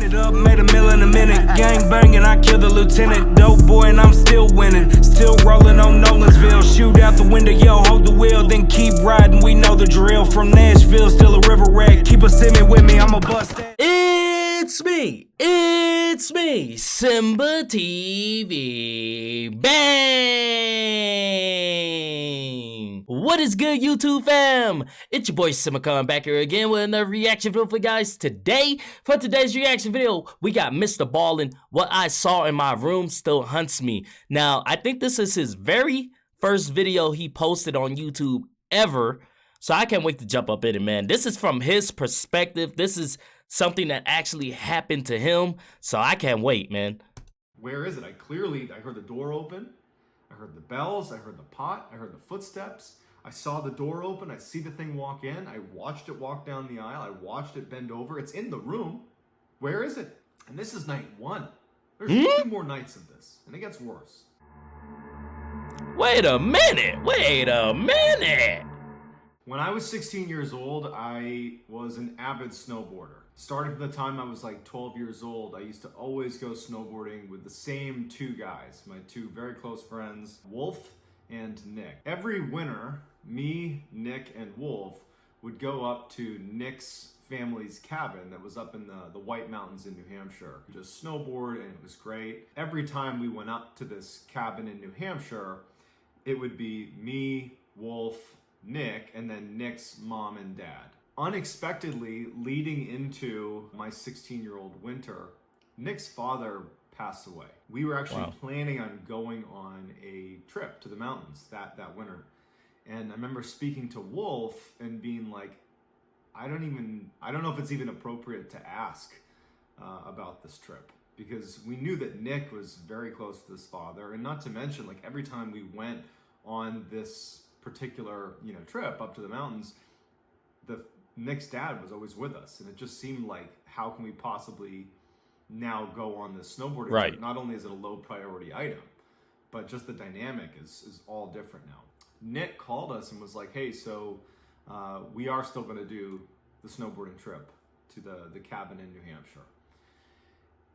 it up, made a meal in a minute. Gang banging, I killed the lieutenant. Dope boy and I'm still winning. Still rolling on Nolansville. Shoot out the window, yo, hold the wheel. Then keep riding, we know the drill. From Nashville, still a river rat. Keep a semi with me, I'ma bust that. It's me, SimbaTv. Bang! What is good, YouTube fam? It's your boy Simba back here again with another reaction video for you guys. Today, for today's reaction video, we got Mr. Ballin. What I saw in my room still haunts me. Now, I think this is his very first video he posted on YouTube ever. So I can't wait to jump up in it, man. This is from his perspective. This is something that actually happened to him. So I can't wait, man. Where is it? I heard the door open. I heard the bells. I heard the pot. I heard the footsteps. I saw the door open. I see the thing walk in. I watched it walk down the aisle. I watched it bend over. It's in the room. Where is it? And this is night one. There's 2 more nights of this, and it gets worse. Wait a minute. When I was 16 years old, I was an avid snowboarder. Starting from the time I was like 12 years old, I used to always go snowboarding with the same 2 guys, my 2 very close friends, Wolf and Nick. Every winter, me, Nick, and Wolf would go up to Nick's family's cabin that was up in the White Mountains in New Hampshire. We just snowboard, and it was great. Every time we went up to this cabin in New Hampshire, it would be me, Wolf, Nick, and then Nick's mom and dad. Unexpectedly, leading into my 16-year-old winter, Nick's father passed away. We were actually planning on going on a trip to the mountains that winter. And I remember speaking to Wolf and being like, I don't know if it's even appropriate to ask about this trip, because we knew that Nick was very close to his father, and not to mention, like, every time we went on this particular trip up to the mountains, Nick's dad was always with us, and it just seemed like, how can we possibly now go on this snowboarding trip? Not only is it a low priority item, but just the dynamic is all different now. Nick called us and was like, hey, so we are still going to do the snowboarding trip to the cabin in New Hampshire.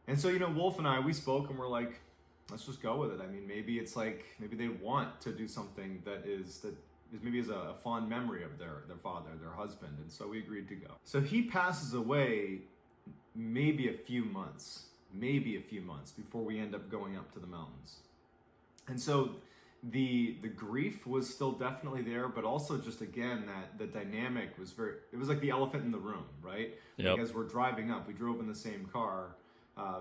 And so, Wolf and I, we spoke, and we're like, let's just go with it. I mean, maybe it's like, maybe they want to do something that is maybe is a fond memory of their father, their husband. And so we agreed to go. So he passes away maybe a few months before we end up going up to the mountains. And so the grief was still definitely there, but also just, again, that the dynamic was it was like the elephant in the room, right? Yep. Like, as we're driving up, we drove in the same car.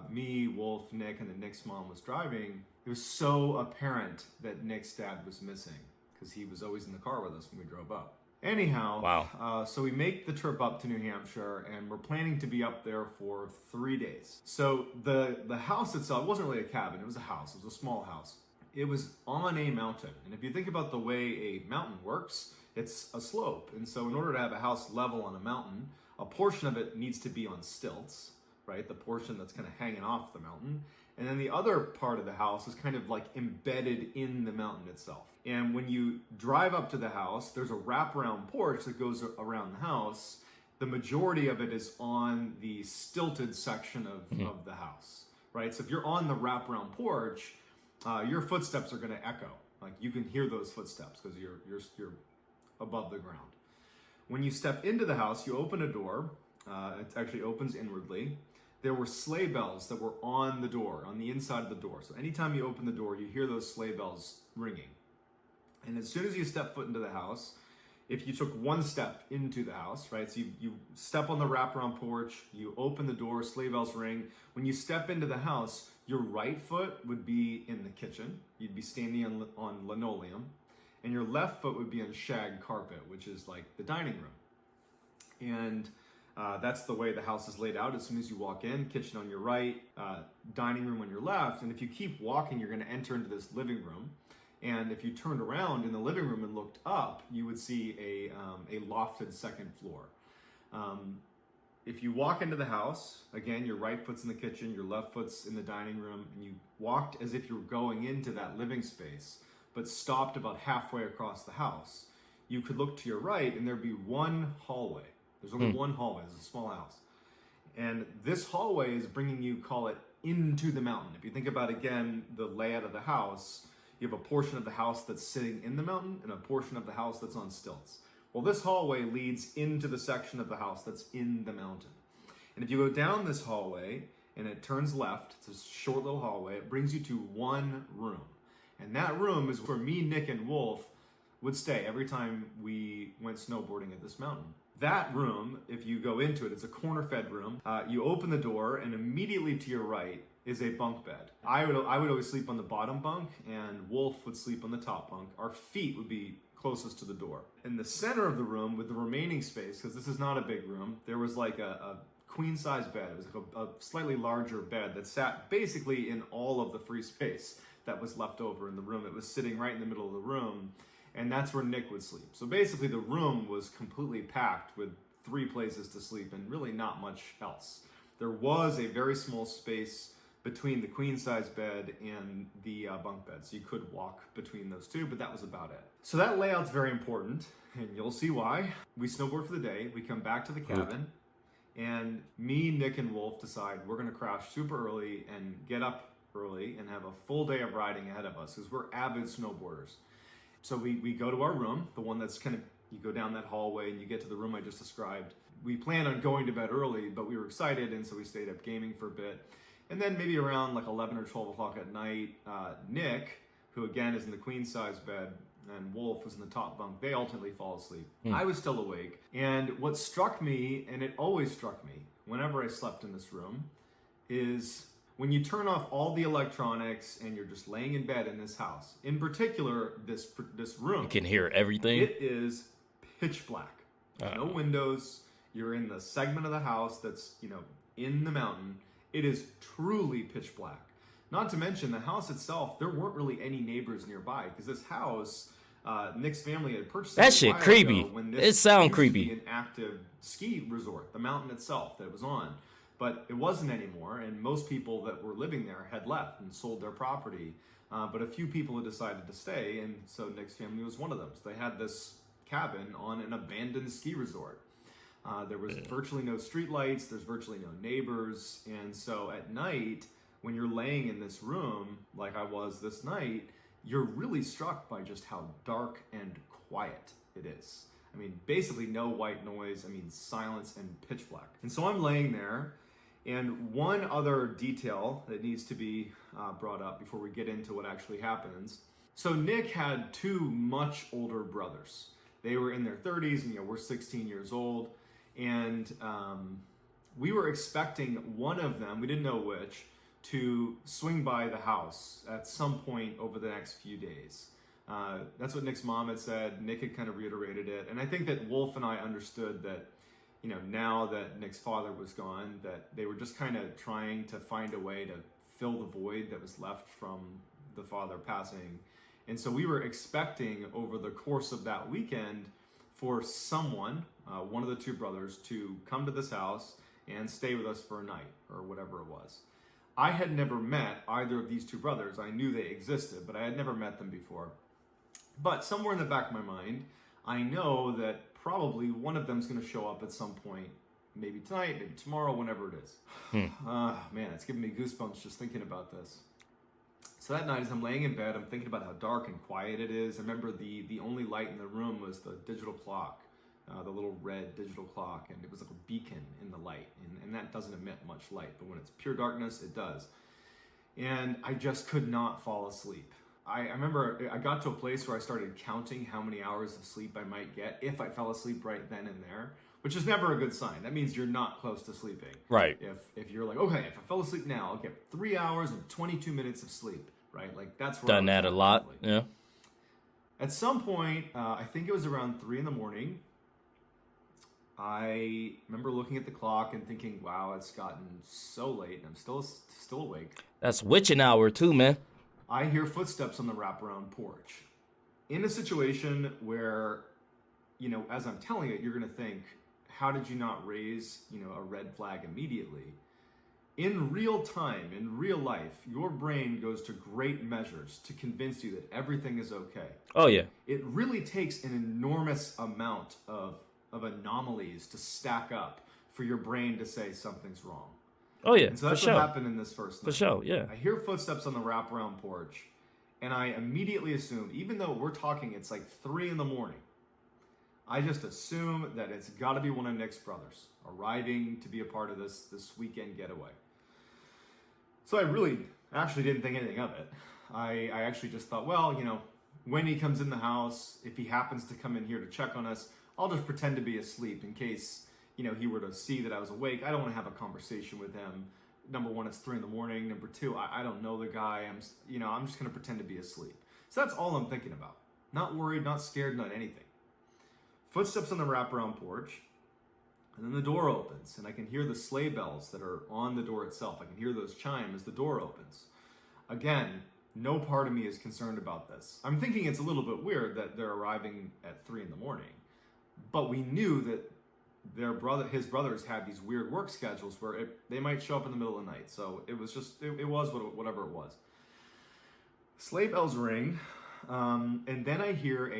Me, Wolf, Nick, and then Nick's mom was driving. It was so apparent that Nick's dad was missing, because he was always in the car with us when we drove up. Anyhow, so we make the trip up to New Hampshire, and we're planning to be up there for 3 days. So the house itself wasn't really a cabin, it was a house, it was a small house. It was on a mountain, and if you think about the way a mountain works, it's a slope. And so in order to have a house level on a mountain, a portion of it needs to be on stilts, right? The portion that's kind of hanging off the mountain. And then the other part of the house is kind of like embedded in the mountain itself. And when you drive up to the house, there's a wraparound porch that goes around the house. The majority of it is on the stilted section of the house, right? So if you're on the wraparound porch, your footsteps are going to echo. Like, you can hear those footsteps because you're above the ground. When you step into the house, you open a door. It actually opens inwardly. There were sleigh bells that were on the door, on the inside of the door. So anytime you open the door, you hear those sleigh bells ringing. And as soon as you step foot into the house, if you took one step into the house, right? So you step on the wraparound porch, you open the door, sleigh bells ring. When you step into the house, your right foot would be in the kitchen. You'd be standing on linoleum. And your left foot would be on shag carpet, which is like the dining room. And that's the way the house is laid out. As soon as you walk in, kitchen on your right, dining room on your left. And if you keep walking, you're going to enter into this living room. And if you turned around in the living room and looked up, you would see a lofted second floor. If you walk into the house, again, your right foot's in the kitchen, your left foot's in the dining room, and you walked as if you were going into that living space, but stopped about halfway across the house, you could look to your right, and there'd be one hallway. There's only one hallway. It's a small house. And this hallway is bringing you, call it, into the mountain. If you think about, again, the layout of the house, you have a portion of the house that's sitting in the mountain and a portion of the house that's on stilts. Well, this hallway leads into the section of the house that's in the mountain. And if you go down this hallway and it turns left, it's a short little hallway, it brings you to one room. And that room is where me, Nick, and Wolf would stay every time we went snowboarding at this mountain. That room, if you go into it, it's a corner-fed room. You open the door, and immediately to your right is a bunk bed. I would always sleep on the bottom bunk, and Wolf would sleep on the top bunk. Our feet would be closest to the door. In the center of the room, with the remaining space, because this is not a big room, there was like a queen-size bed. It was like a slightly larger bed that sat basically in all of the free space that was left over in the room. It was sitting right in the middle of the room, and that's where Nick would sleep. So basically the room was completely packed with 3 places to sleep and really not much else. There was a very small space between the queen-size bed and the bunk bed, so you could walk between those two, but that was about it. So that layout's very important, and you'll see why. We snowboard for the day, we come back to the cabin, and me, Nick, and Wolf decide we're gonna crash super early and get up early and have a full day of riding ahead of us, because we're avid snowboarders. So we go to our room, the one that's kind of, you go down that hallway and you get to the room I just described. We planned on going to bed early, but we were excited, and so we stayed up gaming for a bit. And then maybe around like 11 or 12 o'clock at night, Nick, who again is in the queen size bed, and Wolf was in the top bunk, they ultimately fall asleep. I was still awake. And what struck me, and it always struck me whenever I slept in this room, is when you turn off all the electronics and you're just laying in bed in this house, in particular this room, You can hear everything. it is pitch black. No windows. You're in the segment of the house that's, in the mountain. It is truly pitch black. Not to mention the house itself, there weren't really any neighbors nearby, because this house, Nick's family had purchased That it a shit while creepy. ago when It sound used to be creepy. an active ski resort, the mountain itself that it was on. But it wasn't anymore, and most people that were living there had left and sold their property. But a few people had decided to stay, and so Nick's family was one of them. So they had this cabin on an abandoned ski resort. There was virtually no streetlights, there's virtually no neighbors, and so at night, when you're laying in this room, like I was this night, you're really struck by just how dark and quiet it is. I mean, basically no white noise, silence and pitch black. And so I'm laying there, and one other detail that needs to be brought up before we get into what actually happens. So Nick had 2 much older brothers. They were in their 30s, and we're 16 years old. And we were expecting one of them, we didn't know which, to swing by the house at some point over the next few days. That's what Nick's mom had said. Nick had kind of reiterated it. And I think that Wolf and I understood that, now that Nick's father was gone, that they were just kind of trying to find a way to fill the void that was left from the father passing. And so we were expecting over the course of that weekend for someone, one of the 2 brothers, to come to this house and stay with us for a night or whatever it was. I had never met either of these 2 brothers. I knew they existed, but I had never met them before. But somewhere in the back of my mind, I know that probably one of them's going to show up at some point, maybe tonight, maybe tomorrow, whenever it is. Man, it's giving me goosebumps just thinking about this. So that night, as I'm laying in bed, I'm thinking about how dark and quiet it is. I remember the only light in the room was the digital clock, the little red digital clock, and it was like a beacon in the light, and that doesn't emit much light, but when it's pure darkness, it does. And I just could not fall asleep. I remember I got to a place where I started counting how many hours of sleep I might get if I fell asleep right then and there, which is never a good sign. That means you're not close to sleeping. Right. If you're like, okay, if I fell asleep now, I'll get 3 hours and 22 minutes of sleep, right? Like that's where Done that a lot. Yeah. At some point, I think it was around 3 a.m, I remember looking at the clock and thinking, wow, it's gotten so late and I'm still awake. That's witching hour too, man. I hear footsteps on the wraparound porch. In a situation where, as I'm telling it, you're going to think, how did you not raise, a red flag immediately? In real time, in real life, your brain goes to great measures to convince you that everything is okay. Oh, yeah. It really takes an enormous amount of anomalies to stack up for your brain to say something's wrong. Oh yeah, And so that's what happened in this first night. For sure, yeah. I hear footsteps on the wraparound porch, and I immediately assume, even though we're talking, it's like 3 in the morning, I just assume that it's got to be one of Nick's brothers arriving to be a part of this weekend getaway. So I really actually didn't think anything of it. I actually just thought, well, you know, when he comes in the house, if he happens to come in here to check on us, I'll just pretend to be asleep in case, you know, he were to see that I was awake. I don't want to have a conversation with him. Number one, it's 3 in the morning. Number two, I don't know the guy. I'm just going to pretend to be asleep. So that's all I'm thinking about. Not worried, not scared, not anything. Footsteps on the wraparound porch, and then the door opens, and I can hear the sleigh bells that are on the door itself. I can hear those chime as the door opens. Again, no part of me is concerned about this. I'm thinking it's a little bit weird that they're arriving at 3 in the morning, but we knew that his brothers had these weird work schedules where they might show up in the middle of the night. So it was just, it was whatever it was. Sleigh bells ring, and then I hear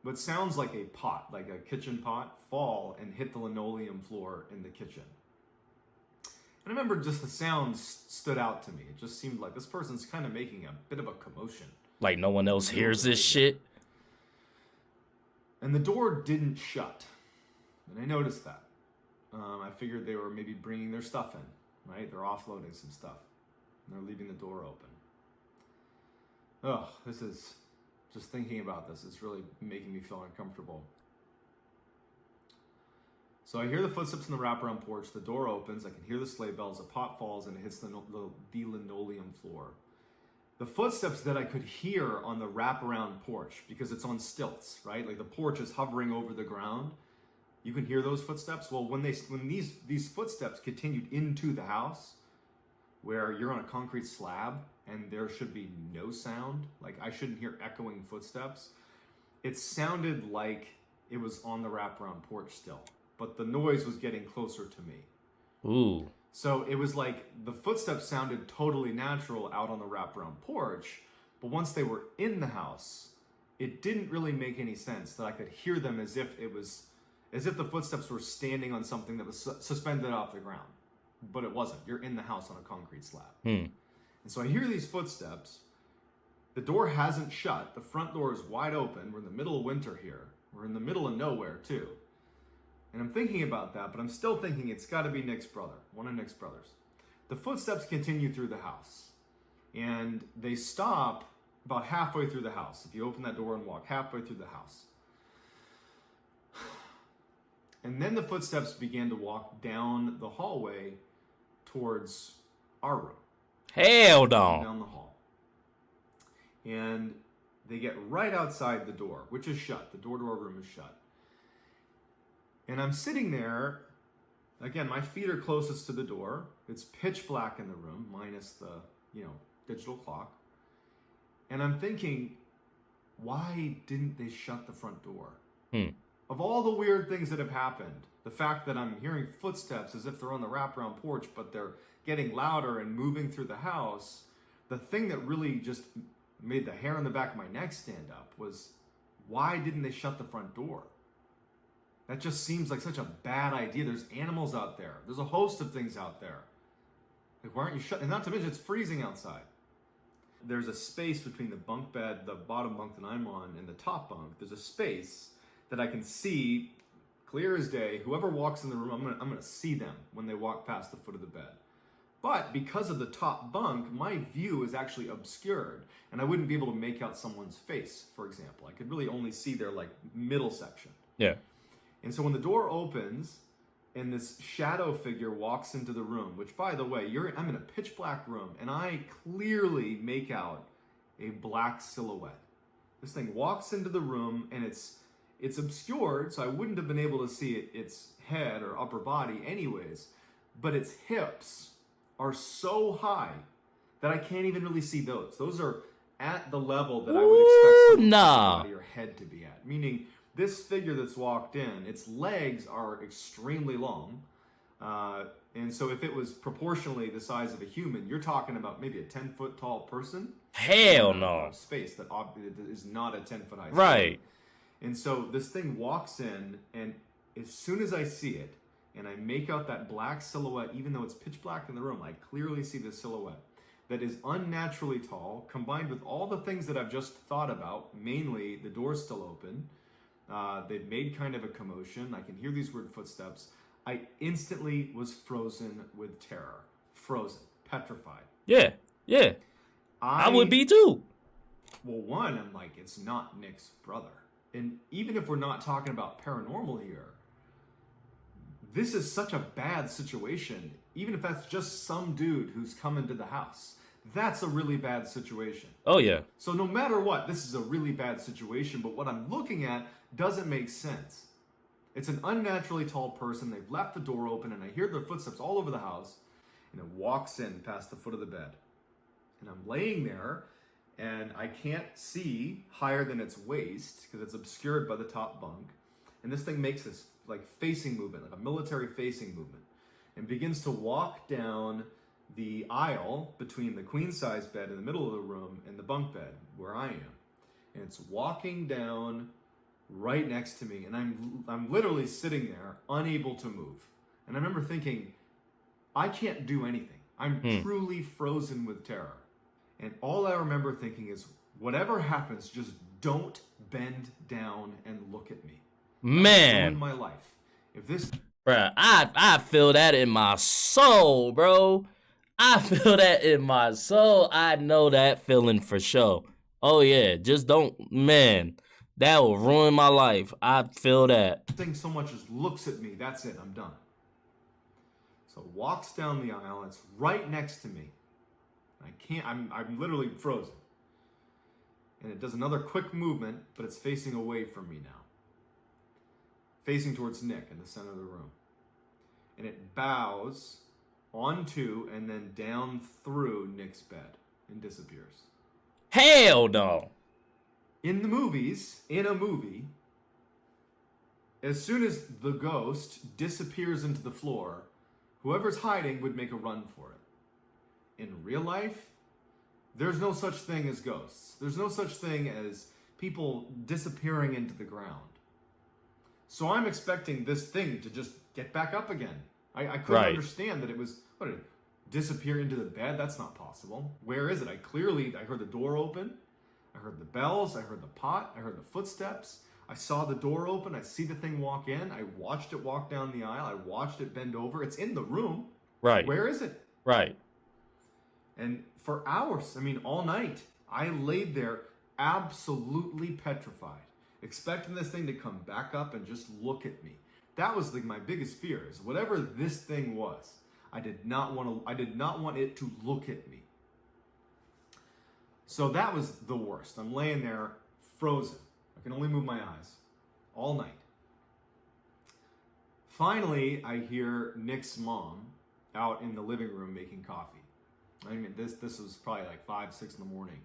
what sounds like a pot, like a kitchen pot, fall and hit the linoleum floor in the kitchen. And I remember just the sound stood out to me. It just seemed like this person's kind of making a bit of a commotion. Like no one else hears this shit. And the door didn't shut. And I noticed that. I figured they were maybe bringing their stuff in, right? They're offloading some stuff. And they're leaving the door open. Oh, this is... Just thinking about this, it's really making me feel uncomfortable. So I hear the footsteps in the wraparound porch. The door opens. I can hear the sleigh bells. A pot falls and it hits the linoleum floor. The footsteps that I could hear on the wraparound porch, because it's on stilts, right? Like the porch is hovering over the ground. You can hear those footsteps. Well, when these footsteps continued into the house, where you're on a concrete slab and there should be no sound, like I shouldn't hear echoing footsteps, it sounded like it was on the wraparound porch still, but the noise was getting closer to me. Ooh. So it was like the footsteps sounded totally natural out on the wraparound porch, but once they were in the house, it didn't really make any sense that I could hear them as if the footsteps were standing on something that was suspended off the ground. But it wasn't. You're in the house on a concrete slab. And so I hear these footsteps. The door hasn't shut. The front door is wide open. We're in the middle of winter here. We're in the middle of nowhere, too. And I'm thinking about that, but I'm still thinking it's got to be Nick's brother, one of Nick's brothers. The footsteps continue through the house. And they stop about halfway through the house. If you open that door and walk halfway through the house. And then the footsteps began to walk down the hallway towards our room. Hell no. Down the hall. And they get right outside the door, which is shut. The door to our room is shut. And I'm sitting there. Again, my feet are closest to the door. It's pitch black in the room, minus the, digital clock. And I'm thinking, why didn't they shut the front door? Of all the weird things that have happened, the fact that I'm hearing footsteps as if they're on the wraparound porch, but they're getting louder and moving through the house, the thing that really just made the hair on the back of my neck stand up was, why didn't they shut the front door? That just seems like such a bad idea. There's animals out there. There's a host of things out there. Like, why aren't you shut? And not to mention, it's freezing outside. There's a space between the bunk bed, the bottom bunk that I'm on, and the top bunk. There's a space that I can see clear as day. Whoever walks in the room, I'm gonna see them when they walk past the foot of the bed. But because of the top bunk, my view is actually obscured, and I wouldn't be able to make out someone's face, for example. I could really only see their middle section. Yeah. And so when the door opens and this shadow figure walks into the room, which, by the way, I'm in a pitch black room, and I clearly make out a black silhouette. This thing walks into the room, and it's obscured, so I wouldn't have been able to see its head or upper body anyways, but its hips are so high that I can't even really see those. Those are at the level that I would expect someone's body or head to be at. Meaning, this figure that's walked in, its legs are extremely long, and so if it was proportionally the size of a human, you're talking about maybe a 10-foot tall person. Hell no. Space that is not a 10-foot high. Right. And so this thing walks in, and as soon as I see it, and I make out that black silhouette, even though it's pitch black in the room. I clearly see the silhouette that is unnaturally tall, combined with all the things that I've just thought about, mainly the door's still open. They've made kind of a commotion. I can hear these weird footsteps. I instantly was frozen with terror. Frozen. Petrified. Yeah. Yeah. I would be too. Well, one, I'm like, it's not Nick's brother. And even if we're not talking about paranormal here, this is such a bad situation. Even if that's just some dude who's come into the house, that's a really bad situation. Oh, yeah. So no matter what, this is a really bad situation, but what I'm looking at doesn't make sense. It's an unnaturally tall person. They've left the door open, and I hear their footsteps all over the house, and it walks in past the foot of the bed. And I'm laying there, and I can't see higher than its waist because it's obscured by the top bunk. And this thing makes this like facing movement, like a military facing movement, and begins to walk down the aisle between the queen size bed in the middle of the room and the bunk bed where I am. And it's walking down right next to me, and I'm literally sitting there unable to move. And I remember thinking, I can't do anything. I'm truly frozen with terror. And all I remember thinking is, whatever happens, just don't bend down and look at me. Man. In my life. If this... Bruh, I feel that in my soul, bro. I feel that in my soul. I know that feeling for sure. Oh, yeah. Just don't... Man, that will ruin my life. I feel that. Thing so much as looks at me, that's it. I'm done. So walks down the aisle. It's right next to me. I can't, I'm literally frozen. And it does another quick movement, but it's facing away from me now. Facing towards Nick in the center of the room. And it bows onto and then down through Nick's bed and disappears. Hell no. In the movies, in a movie, as soon as the ghost disappears into the floor, whoever's hiding would make a run for it. In real life, there's no such thing as ghosts. There's no such thing as people disappearing into the ground. So I'm expecting this thing to just get back up again. I couldn't understand that it was, what, did it disappear into the bed? That's not possible. Where is it? I heard the door open. I heard the bells. I heard the pot. I heard the footsteps. I saw the door open. I see the thing walk in. I watched it walk down the aisle. I watched it bend over. It's in the room. Right. Where is it? Right. And for hours, I mean, all night, I laid there absolutely petrified, expecting this thing to come back up and just look at me. That was like my biggest fear, is whatever this thing was, I did not want it to look at me. So that was the worst. I'm laying there frozen. I can only move my eyes all night. Finally, I hear Nick's mom out in the living room making coffee. I mean, this was probably like 5, 6 in the morning.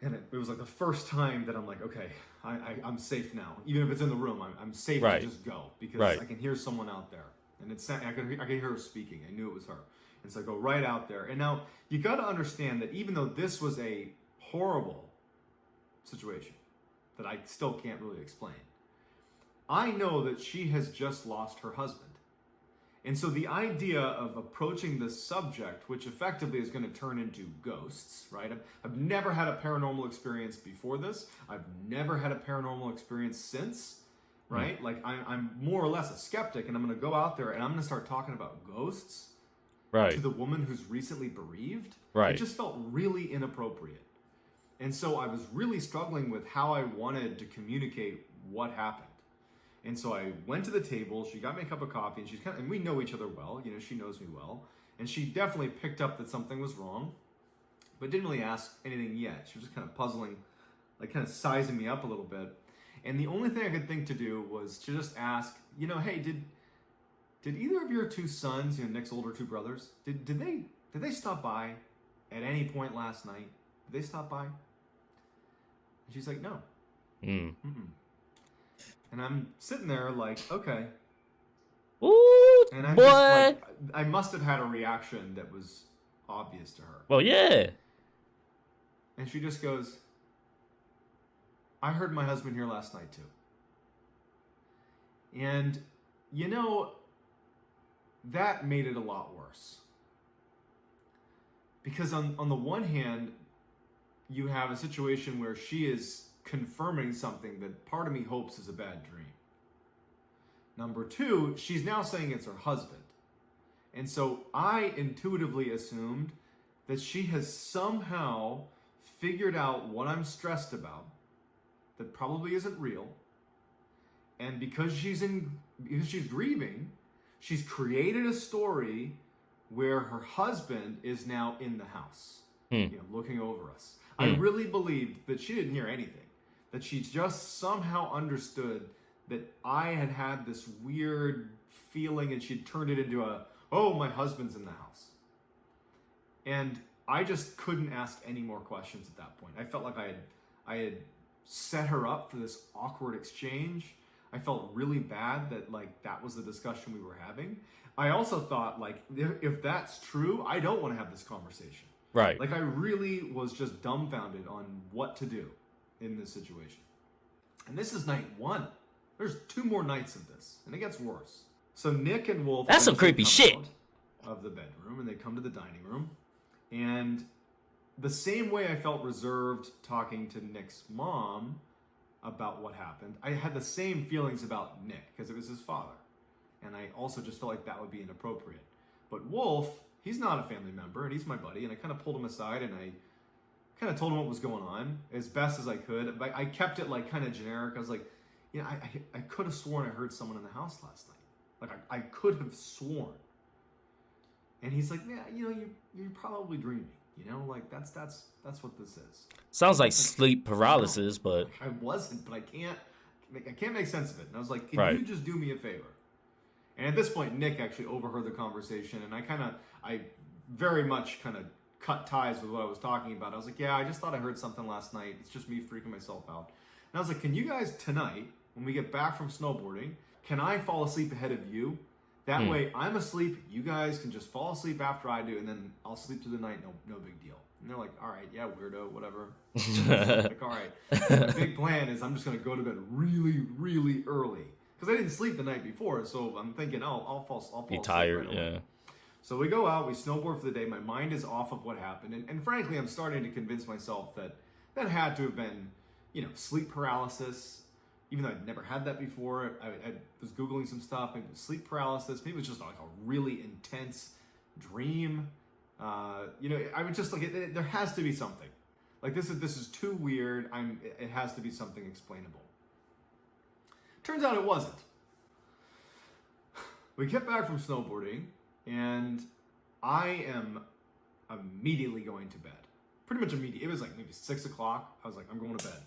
And it was like the first time that I'm like, okay, I'm safe now. Even if it's in the room, I'm safe to just go. Because I can hear someone out there. And I can hear her speaking. I knew it was her. And so I go right out there. And now, you got to understand that even though this was a horrible situation that I still can't really explain, I know that she has just lost her husband. And so the idea of approaching this subject, which effectively is going to turn into ghosts, right? I've never had a paranormal experience before this. I've never had a paranormal experience since, right? Like I'm more or less a skeptic, and I'm going to go out there and I'm going to start talking about ghosts to the woman who's recently bereaved. It just felt really inappropriate. And so I was really struggling with how I wanted to communicate what happened. And so I went to the table, she got me a cup of coffee, and and we know each other well, you know, she knows me well. And she definitely picked up that something was wrong, but didn't really ask anything yet. She was just kind of puzzling, like kind of sizing me up a little bit. And the only thing I could think to do was to just ask, you know, hey, did either of your two sons, you know, Nick's older two brothers, did they stop by at any point last night? Did they stop by? And she's like, no. And I'm sitting there like, okay. Ooh, and I'm boy. Just like, I must have had a reaction that was obvious to her. Well, yeah. And she just goes, I heard my husband here last night too. And, you know, that made it a lot worse. Because on the one hand, you have a situation where she is confirming something that part of me hopes is a bad dream. Number two, she's now saying it's her husband. And so I intuitively assumed that she has somehow figured out what I'm stressed about that probably isn't real. And because she's grieving, she's created a story where her husband is now in the house, looking over us. I really believed that she didn't hear anything, that she just somehow understood that I had this weird feeling and she'd turned it into oh, my husband's in the house. And I just couldn't ask any more questions at that point. I felt like I had set her up for this awkward exchange. I felt really bad that that was the discussion we were having. I also thought if that's true, I don't want to have this conversation. Right. I really was just dumbfounded on what to do in this situation. And this is night one. There's 2 more nights of this, and it gets worse. So Nick and Wolf, that's some creepy shit, out of the bedroom, and they come to the dining room. And the same way I felt reserved talking to Nick's mom about what happened, I had the same feelings about Nick because it was his father. And I also just felt like that would be inappropriate. But Wolf, he's not a family member, and he's my buddy, and I kind of pulled him aside, and I kind of told him what was going on as best as I could. But I kept it kind of generic. I was like, I could have sworn I heard someone in the house last night. I could have sworn. And he's like, yeah, you're probably dreaming. That's what this is. Sounds like sleep paralysis, but I wasn't, but I can't make sense of it. And I was like, can you just do me a favor? And at this point, Nick actually overheard the conversation, and I very much kind of cut ties with what I was talking about. I was like, yeah, I just thought I heard something last night. It's just me freaking myself out. And I was like, can you guys tonight, when we get back from snowboarding, can I fall asleep ahead of you? That way, I'm asleep. You guys can just fall asleep after I do, and then I'll sleep through the night. No big deal. And they're like, all right, yeah, weirdo, whatever. All right. The big plan is I'm just going to go to bed really, really early. Because I didn't sleep the night before, so I'm thinking, I'll fall asleep. Tired, right away. So we go out, we snowboard for the day. My mind is off of what happened. And frankly, I'm starting to convince myself that had to have been, sleep paralysis. Even though I'd never had that before, I was Googling some stuff. Maybe it was sleep paralysis. Maybe it was just a really intense dream. I would just there has to be something. This is too weird. It has to be something explainable. Turns out it wasn't. We get back from snowboarding, and I am immediately going to bed. Pretty much immediately. It was maybe 6 o'clock. I was like, I'm going to bed.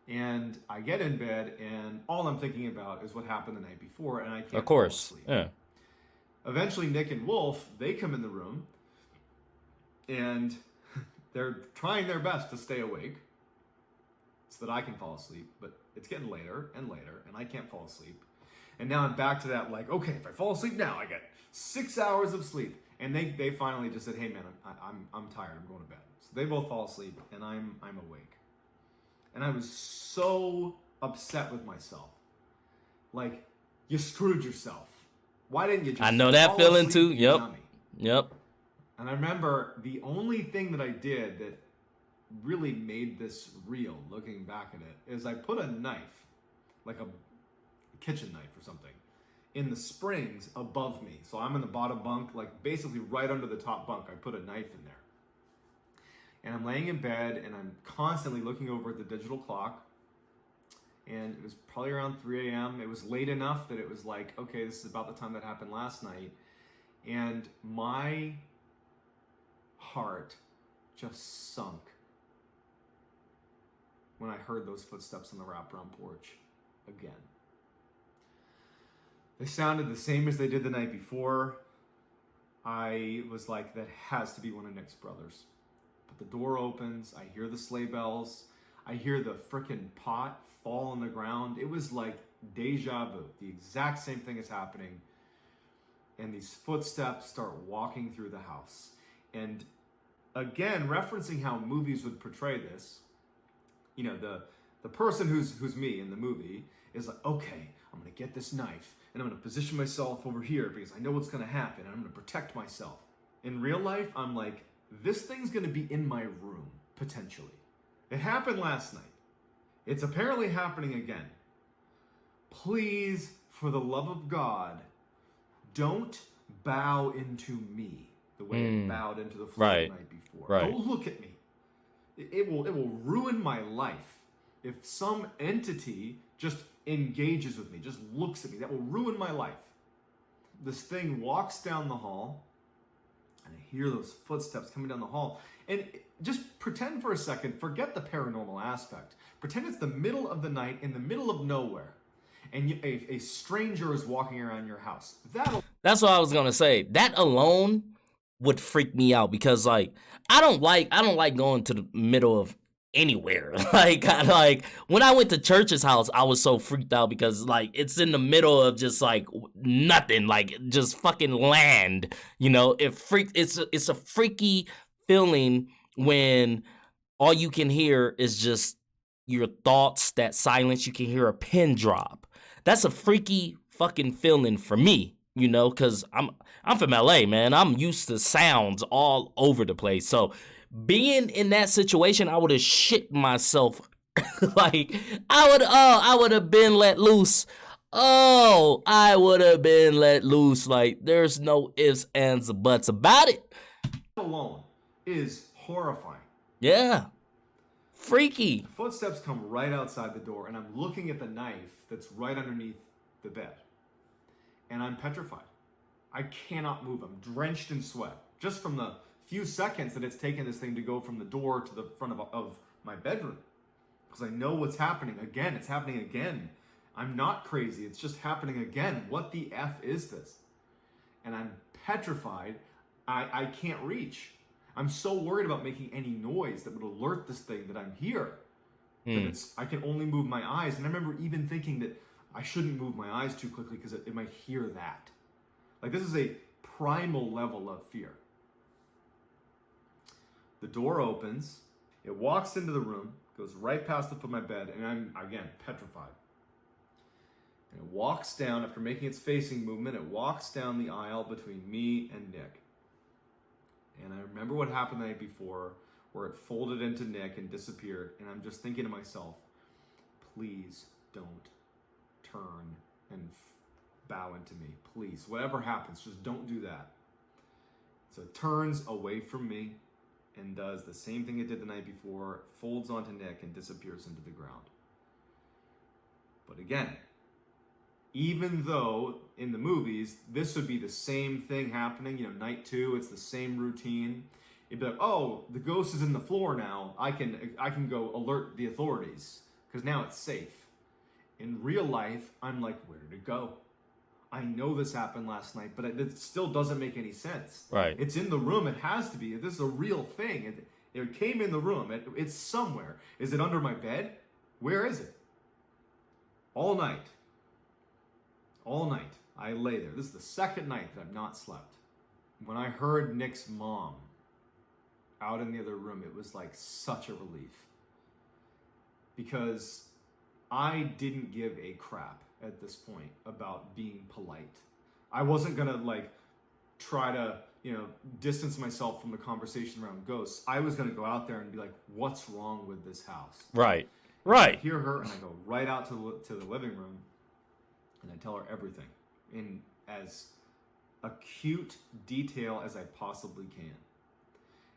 And I get in bed, and all I'm thinking about is what happened the night before, and I can't Of course, fall asleep. yeah. Eventually, Nick and Wolf, they come in the room, and they're trying their best to stay awake so that I can fall asleep, but it's getting later and later, and I can't fall asleep. And now I'm back to that, okay, if I fall asleep now, I get 6 hours of sleep. And they finally just said, hey man, I'm tired, I'm going to bed. So they both fall asleep, and I'm awake. And I was so upset with myself. You screwed yourself. Why didn't you just I know that feeling too. Yep. Yep. And I remember the only thing that I did that really made this real, looking back at it, is I put a knife, a kitchen knife or something, in the springs above me. So I'm in the bottom bunk, basically right under the top bunk. I put a knife in there. And I'm laying in bed, and I'm constantly looking over at the digital clock. And it was probably around 3 a.m. It was late enough that it was okay, this is about the time that happened last night. And my heart just sunk when I heard those footsteps on the wraparound porch again. They sounded the same as they did the night before. I was like, that has to be one of Nick's brothers. But the door opens, I hear the sleigh bells, I hear the frickin' pot fall on the ground. It was like deja vu. The exact same thing is happening. And these footsteps start walking through the house. And again, referencing how movies would portray this, The person who's me in the movie is like, okay, I'm gonna get this knife and I'm gonna position myself over here because I know what's gonna happen and I'm gonna protect myself. In real life, I'm like, this thing's gonna be in my room, potentially. It happened last night. It's apparently happening again. Please, for the love of God, don't bow into me the way it bowed into the floor the night before. Right. Don't look at me. It will ruin my life if some entity just engages with me, just looks at me. That will ruin my life. This thing walks down the hall, and I hear those footsteps coming down the hall. And just pretend for a second, forget the paranormal aspect. Pretend it's the middle of the night in the middle of nowhere, and a stranger is walking around your house. That's what I was gonna say. That alone would freak me out because, like, I don't like going to the middle of anywhere. Like when I went to church's house, I was so freaked out because, like, it's in the middle of just like nothing, like just fucking land. You know, it's a freaky feeling when all you can hear is just your thoughts, that silence. You can hear a pin drop. That's a freaky fucking feeling for me, you know, because I'm from LA, man. I'm used to sounds all over the place. So being in that situation, I would have shit myself. Like, I would have been let loose. Oh, I would have been let loose. Like, there's no ifs, ands, or buts about it. Alone is horrifying. Yeah. Freaky. Footsteps come right outside the door, and I'm looking at the knife that's right underneath the bed. And I'm petrified. I cannot move. I'm drenched in sweat. Just from the few seconds that it's taken this thing to go from the door to the front of my bedroom. Because I know what's happening again. It's happening again. I'm not crazy. It's just happening again. What the F is this? And I'm petrified. I can't reach. I'm so worried about making any noise that would alert this thing that I'm here. That I can only move my eyes. And I remember even thinking that I shouldn't move my eyes too quickly because it might hear that. Like, this is a primal level of fear. The door opens. It walks into the room, goes right past the foot of my bed, and I'm, again, petrified. And it walks down, after making its facing movement, it walks down the aisle between me and Nick. And I remember what happened the night before, where it folded into Nick and disappeared, and I'm just thinking to myself, please don't turn and bow into me. Please, whatever happens, just don't do that. So it turns away from me and does the same thing it did the night before, folds onto Nick and disappears into the ground. But again, even though in the movies, this would be the same thing happening, you know, night two, it's the same routine. It'd be like, oh, the ghost is in the floor now. I can go alert the authorities because now it's safe. In real life, I'm like, where did it go? I know this happened last night, but it still doesn't make any sense. Right. It's in the room. It has to be. This is a real thing. It came in the room. It's somewhere. Is it under my bed? Where is it? All night, I lay there. This is the second night that I've not slept. When I heard Nick's mom out in the other room, it was like such a relief. Because I didn't give a crap at this point about being polite. I wasn't gonna like try to, you know, distance myself from the conversation around ghosts. I was gonna go out there and be like, what's wrong with this house? Right. I hear her and I go right out to the living room and I tell her everything in as acute detail as I possibly can.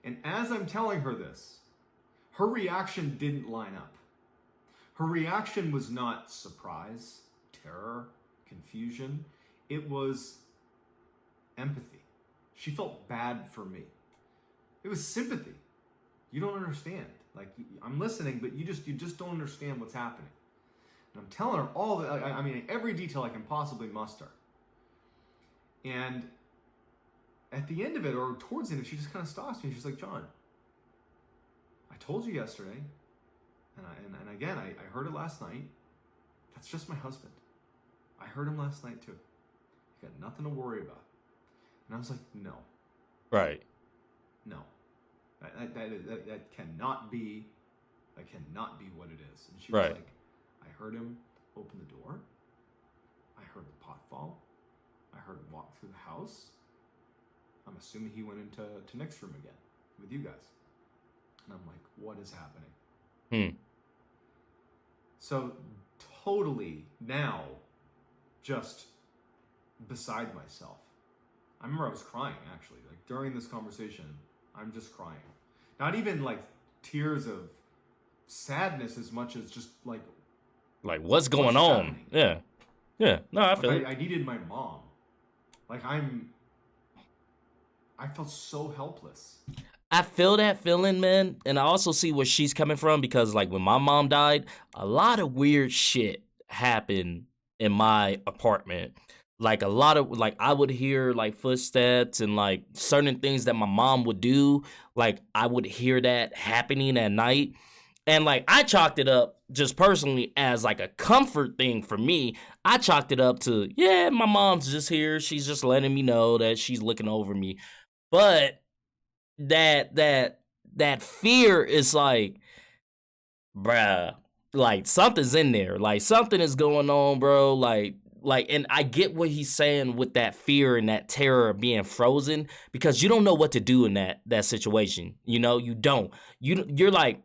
And as I'm telling her this, her reaction didn't line up. Her reaction was not surprise, terror, confusion. It was empathy. She felt bad for me. It was sympathy. You don't understand. Like, I'm listening, but you just don't understand what's happening. And I'm telling her all the, I mean, every detail I can possibly muster. And at the end of it, or towards the end, she just kind of stops me. She's like, John, I told you yesterday, and again, I heard it last night. That's just my husband. I heard him last night too. You got nothing to worry about. And I was like, no. Right. No. That cannot be That cannot be what it is. And she was like, I heard him open the door. I heard the pot fall. I heard him walk through the house. I'm assuming he went into Nick's room again with you guys. And I'm like, what is happening? So totally now just beside myself. I remember I was crying, actually. Like, during this conversation, I'm just crying. Not even, like, tears of sadness as much as just, like what's going on? Happening? Yeah. No, I feel it. I needed my mom. Like, I felt so helpless. I feel that feeling, man. And I also see where she's coming from, because, like, when my mom died, a lot of weird shit happened in my apartment. Like, a lot of, like, I would hear, like, footsteps and, like, certain things that my mom would do. Like, I would hear that happening at night. And, like, I chalked it up just personally as, like, a comfort thing for me. I chalked it up to, yeah, my mom's just here. She's just letting me know that she's looking over me. But that fear is like, bruh, like, something's in there. Like, something is going on, bro. Like, and I get what he's saying with that fear and that terror of being frozen, because you don't know what to do in that situation. You know, you don't. You're like,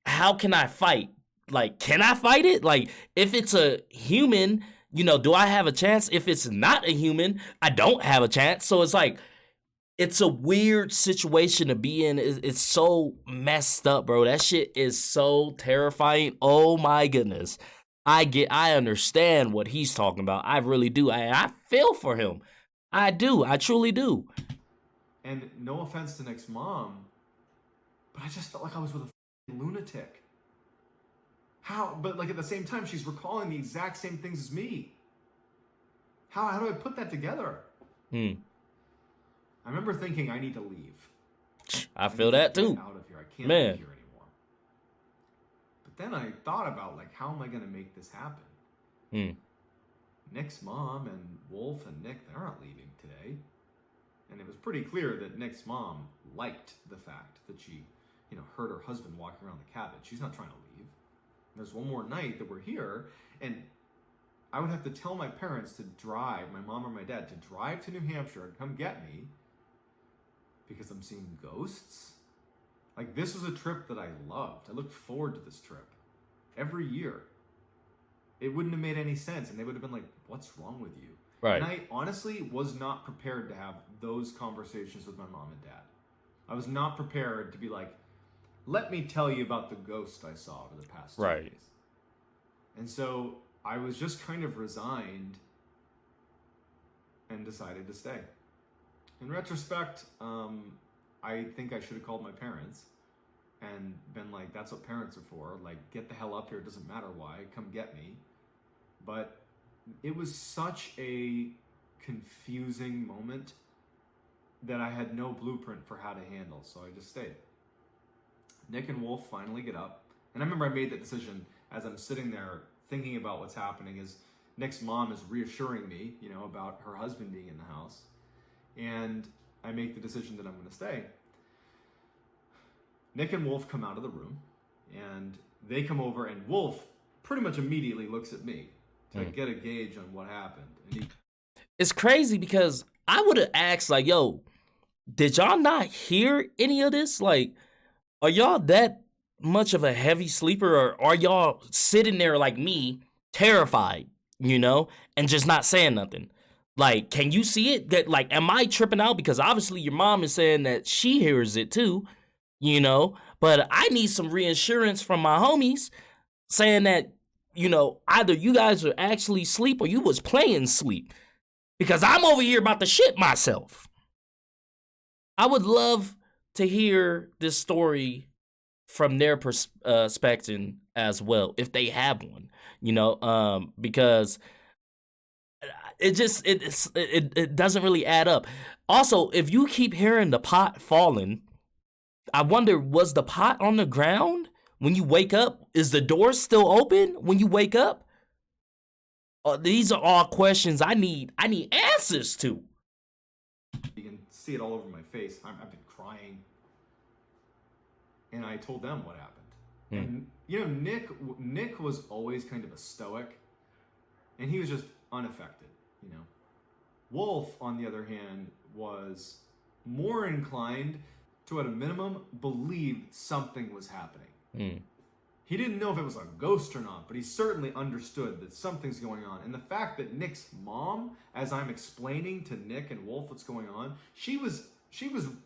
how can I fight? Like, can I fight it? Like, if it's a human, you know, do I have a chance? If it's not a human, I don't have a chance. So it's like, it's a weird situation to be in. It's so messed up, bro. That shit is so terrifying. Oh my goodness. I understand what he's talking about. I really do. I feel for him. I do. I truly do. And no offense to Nick's mom, but I just felt like I was with a lunatic. How? But, like, at the same time, she's recalling the exact same things as me. How do I put that together? I remember thinking, I need to leave. I feel that too. Get out of here. I can't live here anymore. But then I thought about, like, how am I going to make this happen? Nick's mom and Wolf and Nick, they're not leaving today. And it was pretty clear that Nick's mom liked the fact that she, you know, heard her husband walking around the cabin. She's not trying to leave. There's one more night that we're here, and I would have to tell my parents to drive, my mom or my dad, to drive to New Hampshire and come get me because I'm seeing ghosts. Like, this was a trip that I loved. I looked forward to this trip every year. It wouldn't have made any sense, and they would have been like, what's wrong with you? Right. And I honestly was not prepared to have those conversations with my mom and dad. I was not prepared to be like, let me tell you about the ghost I saw over the past 2 days. And so I was just kind of resigned and decided to stay. In retrospect, I think I should have called my parents and been like, that's what parents are for. Like, get the hell up here. It doesn't matter why. Come get me. But it was such a confusing moment that I had no blueprint for how to handle. So I just stayed. Nick and Wolf finally get up. And I remember I made that decision as I'm sitting there thinking about what's happening, is Nick's mom is reassuring me, you know, about her husband being in the house. And I make the decision that I'm going to stay. Nick and Wolf come out of the room, and they come over, and Wolf pretty much immediately looks at me to get a gauge on what happened. And it's crazy because I would have asked, like, yo, did y'all not hear any of this? Like, are y'all that much of a heavy sleeper, or are y'all sitting there like me, terrified, you know, and just not saying nothing? Like, can you see it? That, like, am I tripping out? Because obviously your mom is saying that she hears it too, you know, but I need some reassurance from my homies saying that, you know, either you guys are actually asleep or you was playing sleep, because I'm over here about to shit myself. I would love to hear this story from their perspective as well, if they have one, you know, because it just, it doesn't really add up. Also, if you keep hearing the pot falling, I wonder, was the pot on the ground when you wake up? Is the door still open when you wake up? These are all questions I need answers to. you can see it all over my face. I've been crying. And I told them what happened. And you know, Nick was always kind of a stoic, and he was just unaffected. You know, Wolf, on the other hand, was more inclined to, at a minimum, believe something was happening. He didn't know if it was a ghost or not, but he certainly understood that something's going on. And the fact that Nick's mom, as I'm explaining to Nick and Wolf what's going on, she was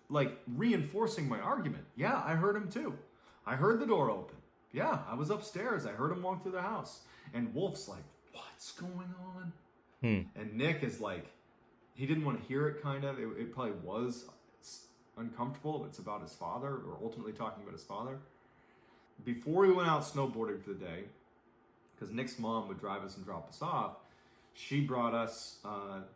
like reinforcing my argument. Yeah, I heard him too. I heard the door open. Yeah, I was upstairs. I heard him walk through the house. And Wolf's like, what's going on? And Nick is like, he didn't want to hear it, kind of. It probably was uncomfortable. It's about his father, or ultimately talking about his father. Before we went out snowboarding for the day, because Nick's mom would drive us and drop us off, she brought us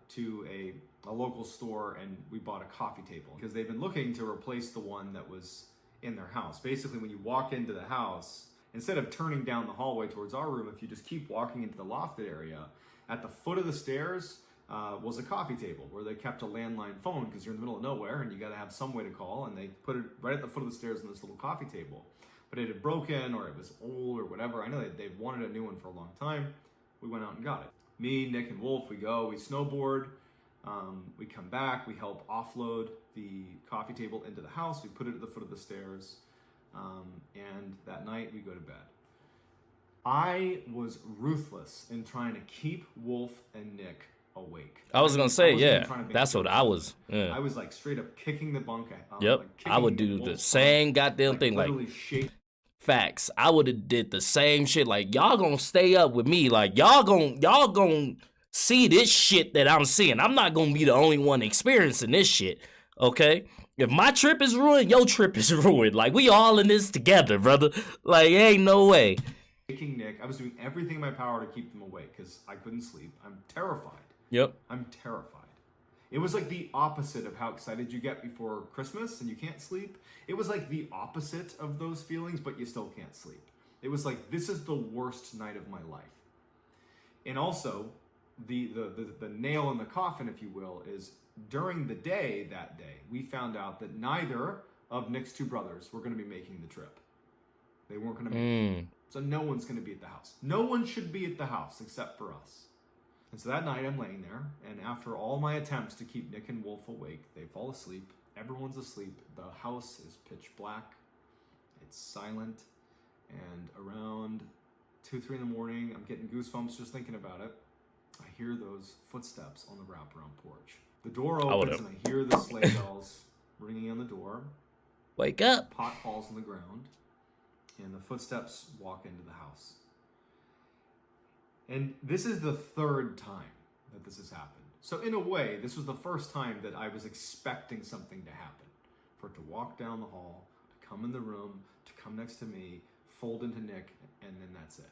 to a local store, and we bought a coffee table because they've been looking to replace the one that was in their house. Basically, when you walk into the house, instead of turning down the hallway towards our room, if you just keep walking into the lofted area, at the foot of the stairs was a coffee table where they kept a landline phone, because you're in the middle of nowhere and you got to have some way to call, and they put it right at the foot of the stairs in this little coffee table. But it had broken, or it was old, or whatever. I know they wanted a new one for a long time. We went out and got it. Me, Nick, and Wolf, we snowboard. We come back, we help offload the coffee table into the house. We put it at the foot of the stairs. And that night we go to bed. I was ruthless in trying to keep Wolf and Nick awake. I was gonna say, yeah, that's what I was. Yeah. I was like straight up kicking the bunk. Yep, like I would do the same goddamn thing. Like, facts. I would have did the same shit. Like, y'all gonna stay up with me. Like, y'all gonna see this shit that I'm seeing. I'm not gonna be the only one experiencing this shit. Okay? If my trip is ruined, your trip is ruined. Like, we all in this together, brother. Like, ain't no way. Taking Nick, I was doing everything in my power to keep them awake because I couldn't sleep. I'm terrified. Yep. I'm terrified. It was like the opposite of how excited you get before Christmas and you can't sleep. It was like the opposite of those feelings, but you still can't sleep. It was like, this is the worst night of my life. And also, the nail in the coffin, if you will, is during the day that day, we found out that neither of Nick's two brothers were going to be making the trip. They weren't going to make it. So no one's going to be at the house. No one should be at the house except for us. And so that night I'm laying there, and after all my attempts to keep Nick and Wolf awake, they fall asleep. Everyone's asleep. The house is pitch black. It's silent. And around 2, 3 in the morning, I'm getting goosebumps just thinking about it. I hear those footsteps on the wraparound porch. The door opens and I hear the sleigh bells ringing on the door. Wake up. Pot falls on the ground, and the footsteps walk into the house. And this is the third time that this has happened. So in a way, this was the first time that I was expecting something to happen. For it to walk down the hall, to come in the room, to come next to me, fold into Nick, and then that's it.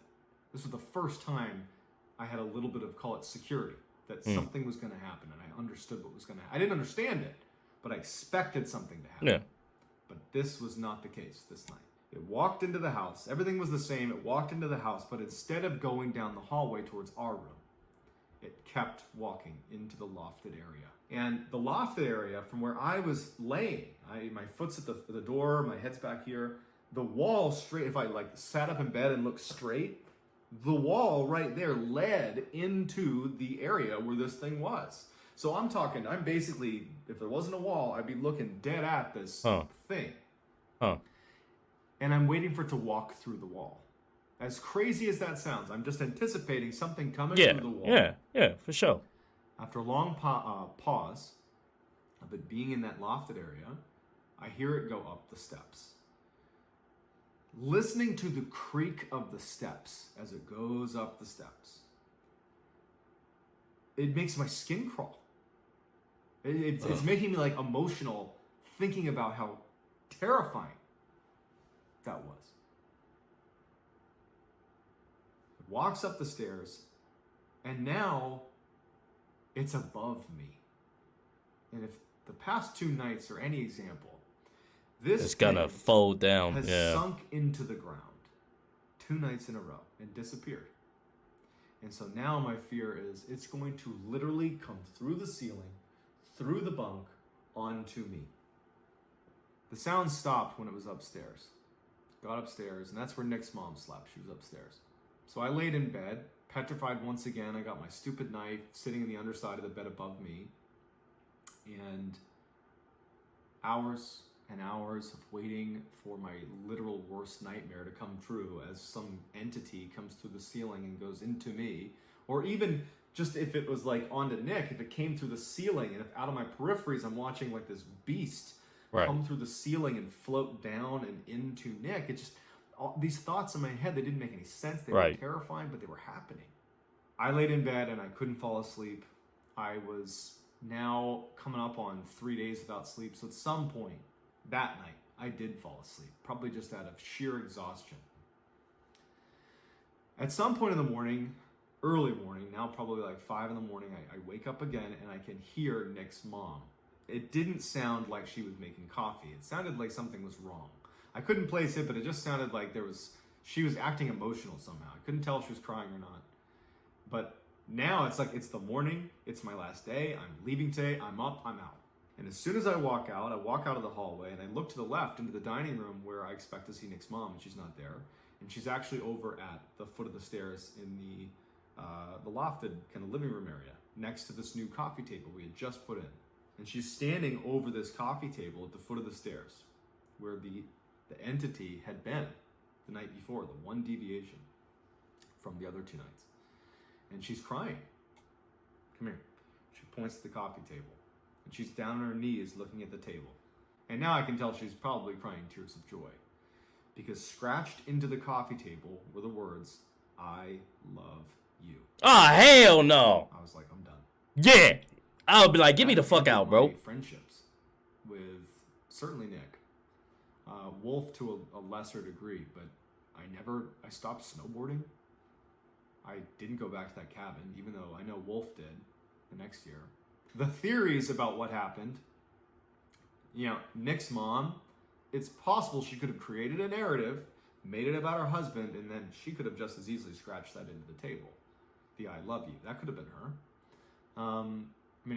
This was the first time I had a little bit of, call it security, that something was going to happen, and I understood what was going to happen. I didn't understand it, but I expected something to happen. Yeah. But this was not the case this night. It walked into the house. Everything was the same. It walked into the house, but instead of going down the hallway towards our room, it kept walking into the lofted area. And the lofted area, from where I was laying, my foot's at the door, my head's back here, the wall straight, if I like sat up in bed and looked straight, the wall right there led into the area where this thing was. So I'm basically, if there wasn't a wall, I'd be looking dead at this thing. And I'm waiting for it to walk through the wall. As crazy as that sounds, I'm just anticipating something coming through the wall. Yeah, for sure. After a long pause of it being in that lofted area, I hear it go up the steps. Listening to the creak of the steps as it goes up the steps, it makes my skin crawl. It's making me like emotional thinking about how terrifying that was. It walks up the stairs, and now it's above me. And if the past 2 nights are any example, this it's gonna fold down. Has sunk into the ground 2 nights in a row and disappeared. And so now my fear is it's going to literally come through the ceiling, through the bunk, onto me. The sound stopped when it was upstairs. got upstairs, and that's where Nick's mom slept. She was upstairs. So I laid in bed, petrified once again. I got my stupid knife sitting in the underside of the bed above me. And hours and hours of waiting for my literal worst nightmare to come true as some entity comes through the ceiling and goes into me. Or even just if it was like onto Nick, if it came through the ceiling and if out of my peripheries I'm watching like this beast come through the ceiling and float down and into Nick. It just, these thoughts in my head, they didn't make any sense. They were terrifying, but they were happening. I laid in bed and I couldn't fall asleep. I was now coming up on 3 days without sleep. So at some point that night, I did fall asleep, probably just out of sheer exhaustion. At some point in the morning, early morning, now probably like 5 in the morning, I wake up again and I can hear Nick's mom. It didn't sound like she was making coffee. It sounded like something was wrong. I couldn't place it, but it just sounded like she was acting emotional somehow. I couldn't tell if she was crying or not. But now it's like, it's the morning, it's my last day, I'm leaving today, I'm up, I'm out. And as soon as I walk out of the hallway and I look to the left into the dining room where I expect to see Nick's mom, and she's not there. And she's actually over at the foot of the stairs in the lofted kind of living room area next to this new coffee table we had just put in. And she's standing over this coffee table at the foot of the stairs where the entity had been the night before, the one deviation from the other 2 nights. And she's crying. Come here. She points to the coffee table. And she's down on her knees looking at the table. And now I can tell she's probably crying tears of joy. Because scratched into the coffee table were the words, "I love you." Oh, hell no. I was like, I'm done. Yeah. I would be like, get me the fuck out, bro. Friendships with certainly Nick. Wolf to a lesser degree, but I stopped snowboarding. I didn't go back to that cabin, even though I know Wolf did the next year. The theories about what happened, Nick's mom, it's possible she could have created a narrative, made it about her husband, and then she could have just as easily scratched that into the table. The "I love you." That could have been her.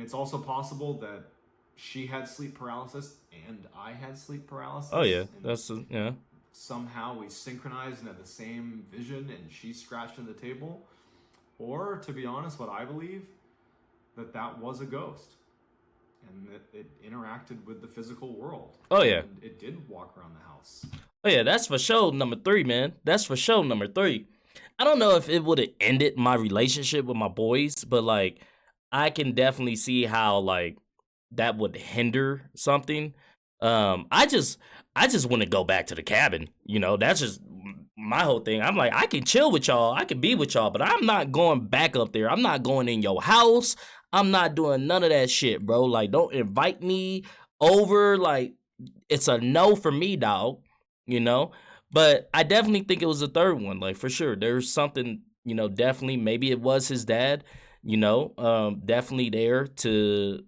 It's also possible that she had sleep paralysis and I had sleep paralysis. Oh, yeah. And somehow we synchronized and had the same vision and she scratched into the table. Or, to be honest, what I believe, that was a ghost. And that it interacted with the physical world. Oh, yeah. And it did walk around the house. Oh, yeah, that's for sure number 3, man. That's for sure number 3. I don't know if it would have ended my relationship with my boys, but, like, I can definitely see how, like, that would hinder something. I just want to go back to the cabin. That's just my whole thing. I'm like, I can chill with y'all. I can be with y'all, but I'm not going back up there. I'm not going in your house. I'm not doing none of that shit, bro. Like, don't invite me over. Like, it's a no for me, dog. But I definitely think it was a third one. Like, for sure. There's something, definitely. Maybe it was his dad, definitely there to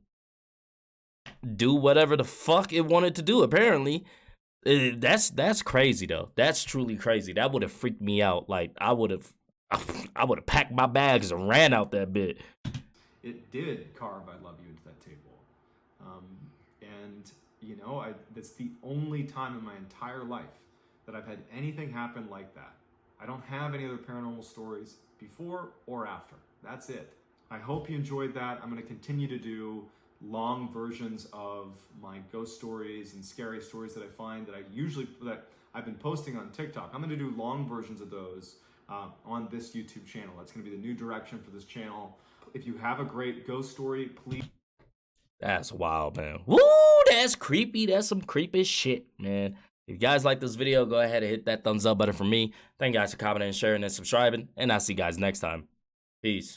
do whatever the fuck it wanted to do, apparently. That's crazy, though. That's truly crazy. That would have freaked me out. Like, I would have packed my bags and ran out that bit. It did carve "I love you" into that table. And, that's the only time in my entire life that I've had anything happen like that. I don't have any other paranormal stories before or after. That's it. I hope you enjoyed that. I'm going to continue to do long versions of my ghost stories and scary stories that I find that I've been posting on TikTok. I'm going to do long versions of those on this YouTube channel. That's going to be the new direction for this channel. If you have a great ghost story, please. That's wild, man. Woo, that's creepy. That's some creepy shit, man. If you guys like this video, go ahead and hit that thumbs up button for me. Thank you guys for commenting, sharing, and subscribing. And I'll see you guys next time. Peace.